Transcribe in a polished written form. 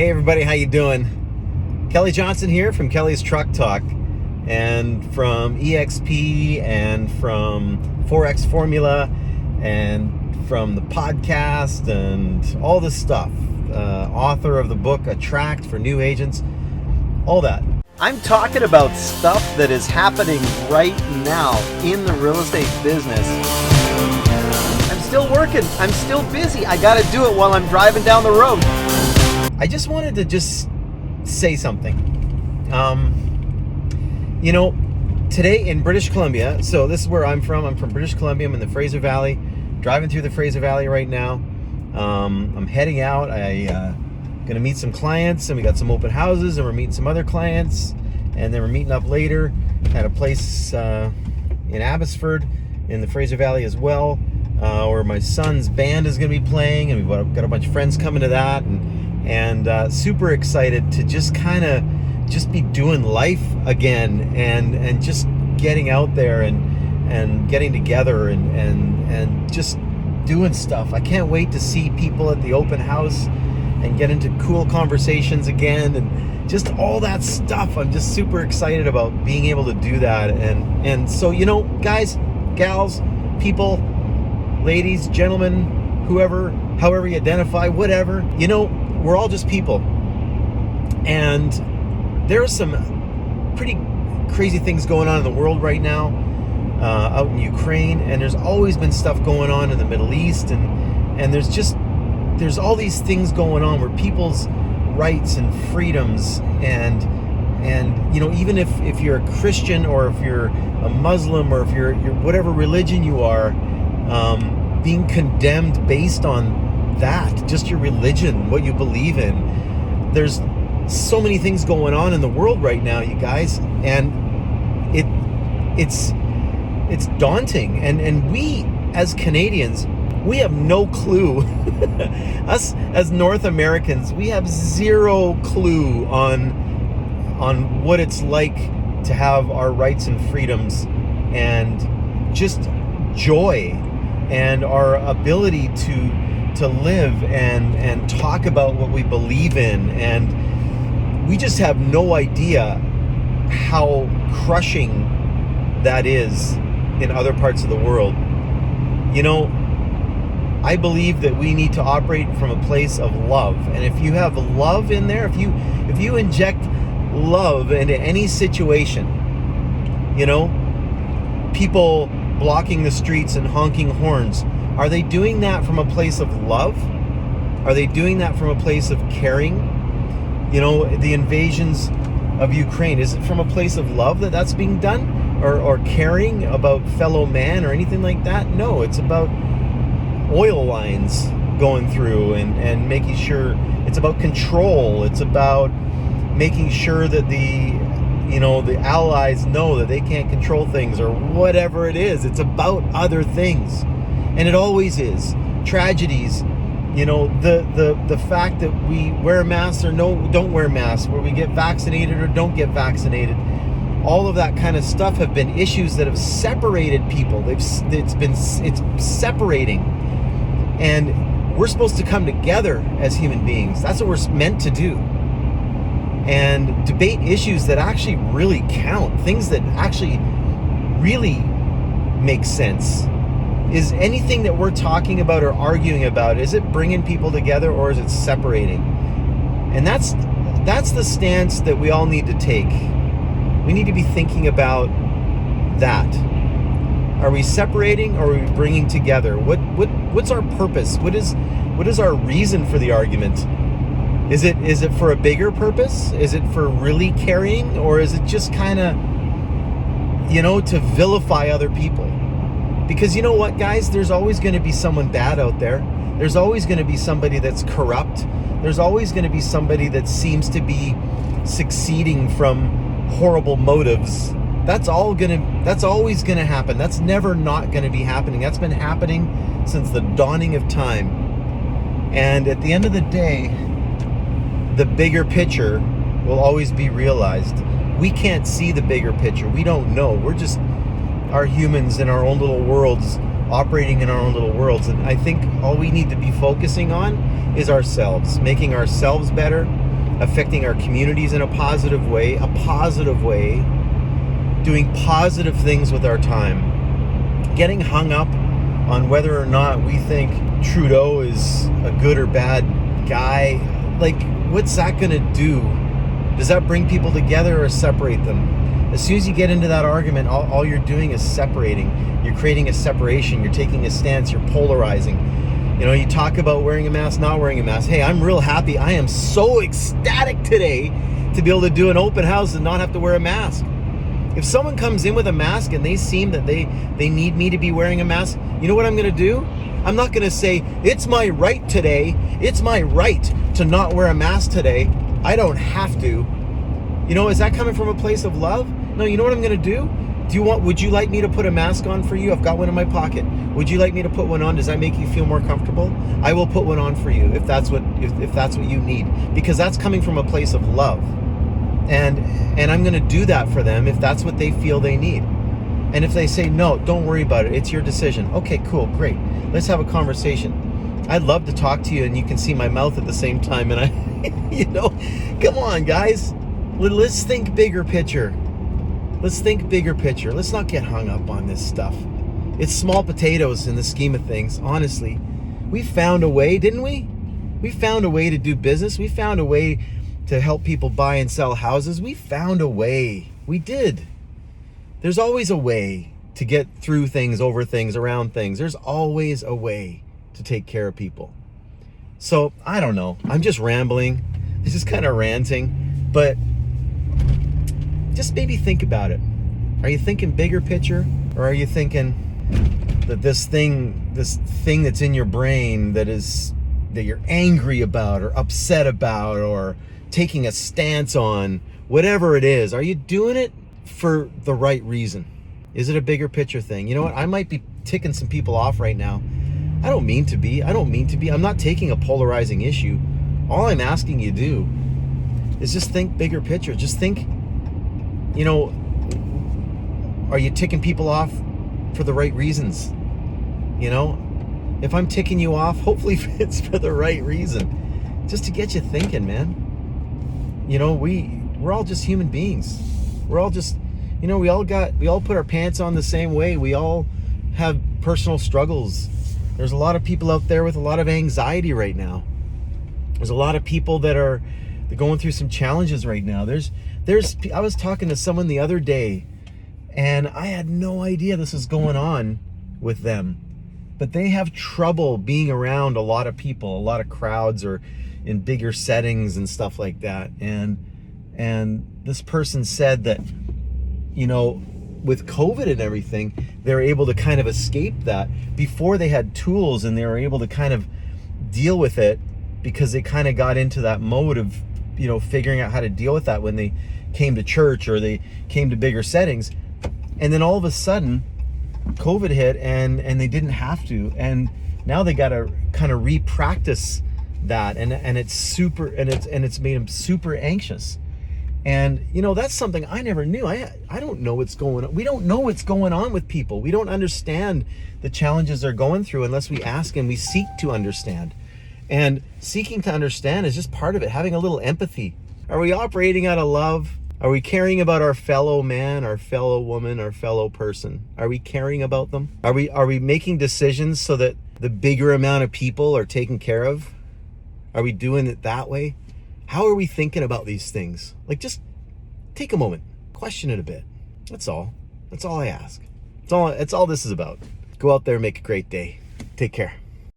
Hey everybody, how you doing? Kelly Johnston here from Kelly's Truck Talk, and from EXP, and from Forex Formula, and from the podcast, and all this stuff. Author of the book Attract for New Agents, all that. I'm talking about stuff that is happening right now in the real estate business. I'm still working, I'm still busy. I gotta do it while I'm driving down the road. I just wanted to say something. Today in British Columbia, so this is where I'm from British Columbia. I'm in the Fraser Valley, driving through the Fraser Valley right now. I'm heading out. Gonna meet some clients, and we got some open houses, and we're meeting some other clients, and then we're meeting up later at a place in Abbotsford in the Fraser Valley as well, where my son's band is gonna be playing, and we've got a bunch of friends coming to that, and super excited to just be doing life again, and just getting out there and getting together and just doing stuff. I can't wait to see people at the open house and get into cool conversations again, and just all that stuff. I'm just super excited about being able to do that. And so, guys, gals, people, ladies, gentlemen, however you identify, whatever, we're all just people. And there are some pretty crazy things going on in the world right now, out in Ukraine, and there's always been stuff going on in the Middle East, and there's all these things going on where people's rights and freedoms and even if you're a Christian, or if you're a Muslim, or if you're whatever religion you are, being condemned based on that, just your religion, what you believe in. There's so many things going on in the world right now, you guys, and it's daunting, and we as Canadians, we have no clue. Us as North Americans, we have zero clue on what it's like to have our rights and freedoms, and just joy, and our ability to live and talk about what we believe in. And we just have no idea how crushing that is in other parts of the world. I believe that we need to operate from a place of love. And if you have love in there, if you inject love into any situation, people blocking the streets and honking horns, are they doing that from a place of love? Are they doing that from a place of caring? The invasions of Ukraine, is it from a place of love that's being done, or caring about fellow man, or anything like that? No, it's about oil lines going through and making sure. It's about control. It's about making sure that the allies know that they can't control things, or whatever it is. It's about other things, and it always is. Tragedies, the fact that we wear masks or don't wear masks, where we get vaccinated or don't get vaccinated, all of that kind of stuff have been issues that have separated people. It's separating, and we're supposed to come together as human beings. That's what we're meant to do, and debate issues that actually really count, things that actually really make sense. Is anything that we're talking about or arguing about, is it bringing people together, or is it separating? And that's the stance that we all need to take. We need to be thinking about that. Are we separating, or are we bringing together? What's our purpose? What is our reason for the argument? Is it for a bigger purpose? Is it for really caring, or is it just kind of to vilify other people? Because you know what, guys? There's always going to be someone bad out there. There's always going to be somebody that's corrupt. There's always going to be somebody that seems to be succeeding from horrible motives. That's always going to happen. That's never not going to be happening. That's been happening since the dawning of time. And at the end of the day, the bigger picture will always be realized. We can't see the bigger picture. We don't know. We're just are humans in our own little worlds, operating in our own little worlds. And I think all we need to be focusing on is ourselves, making ourselves better, affecting our communities in a positive way, doing positive things with our time, getting hung up on whether or not we think Trudeau is a good or bad guy. Like, what's that gonna do? Does that bring people together or separate them? As soon as you get into that argument, all you're doing is separating. You're creating a separation. You're taking a stance. You're polarizing. You know, you talk about wearing a mask, not wearing a mask. Hey, I'm real happy. I am so ecstatic today to be able to do an open house and not have to wear a mask. If someone comes in with a mask and they seem that they need me to be wearing a mask, you know what I'm going to do? I'm not going to say, it's my right today. It's my right to not wear a mask today. I don't have to. You know, is that coming from a place of love? No, you know what I'm going to do? Would you like me to put a mask on for you? I've got one in my pocket. Would you like me to put one on? Does that make you feel more comfortable? I will put one on for you if that's what you need, because that's coming from a place of love. And I'm going to do that for them if that's what they feel they need. And if they say, no, don't worry about it, it's your decision. Okay, cool, great. Let's have a conversation. I'd love to talk to you and you can see my mouth at the same time. And come on, guys. Let's think bigger picture. Let's think bigger picture. Let's not get hung up on this stuff. It's small potatoes in the scheme of things, honestly. We found a way, didn't we? We found a way to do business. We found a way to help people buy and sell houses. We found a way. We did. There's always a way to get through things, over things, around things. There's always a way to take care of people. So, I don't know. I'm just rambling. This is kind of ranting. But just maybe think about it. Are you thinking bigger picture? Or are you thinking that this thing that's in your brain that you're angry about or upset about or taking a stance on, whatever it is, are you doing it for the right reason? Is it a bigger picture thing? You know what? I might be ticking some people off right now. I don't mean to be. I'm not taking a polarizing issue. All I'm asking you to do is just think bigger picture. Just think, you know, are you ticking people off for the right reasons? You know, if I'm ticking you off, hopefully it's for the right reason. Just to get you thinking, man. You know, we're all just human beings. We're all just, you know, we all put our pants on the same way. We all have personal struggles. There's a lot of people out there with a lot of anxiety right now. There's a lot of people they're going through some challenges right now. I was talking to someone the other day and I had no idea this was going on with them, but they have trouble being around a lot of people, a lot of crowds, or in bigger settings and stuff like that. And this person said that, you know, with COVID and everything, they're able to kind of escape that. Before they had tools and they were able to kind of deal with it because they kind of got into that mode of, you know, figuring out how to deal with that when they came to church or they came to bigger settings. And then all of a sudden COVID hit and they didn't have to. And now they got to kind of re-practice that. And it's made them super anxious. And, you know, that's something I never knew. I don't know what's going on. We don't know what's going on with people. We don't understand the challenges they're going through unless we ask and we seek to understand. And seeking to understand is just part of it, having a little empathy. Are we operating out of love? Are we caring about our fellow man, our fellow woman, our fellow person? Are we caring about them? Are we making decisions so that the bigger amount of people are taken care of? Are we doing it that way? How are we thinking about these things? Like, just take a moment, question it a bit. That's all. That's all I ask. That's all this is about. Go out there and make a great day. Take care.